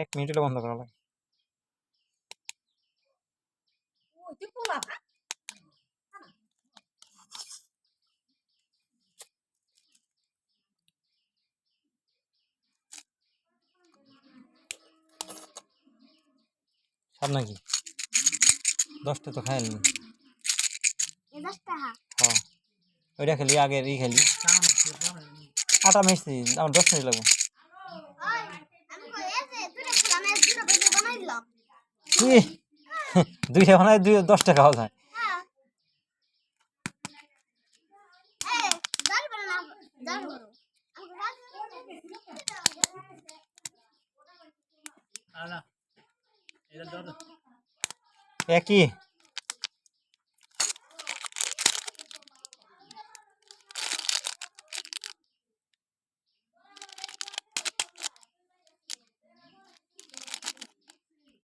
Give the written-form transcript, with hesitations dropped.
1 minute হলে বন্ধ করা লাগে। সব নাকি 10টা তো খাইল না। হ্যাঁ ওইটা খেলি আগের ই খেলি আটা মিষ্টি আমার 10 মিনিট লাগবে। দুইটা বানায় 10 টাকা খাওয়া যায়। একই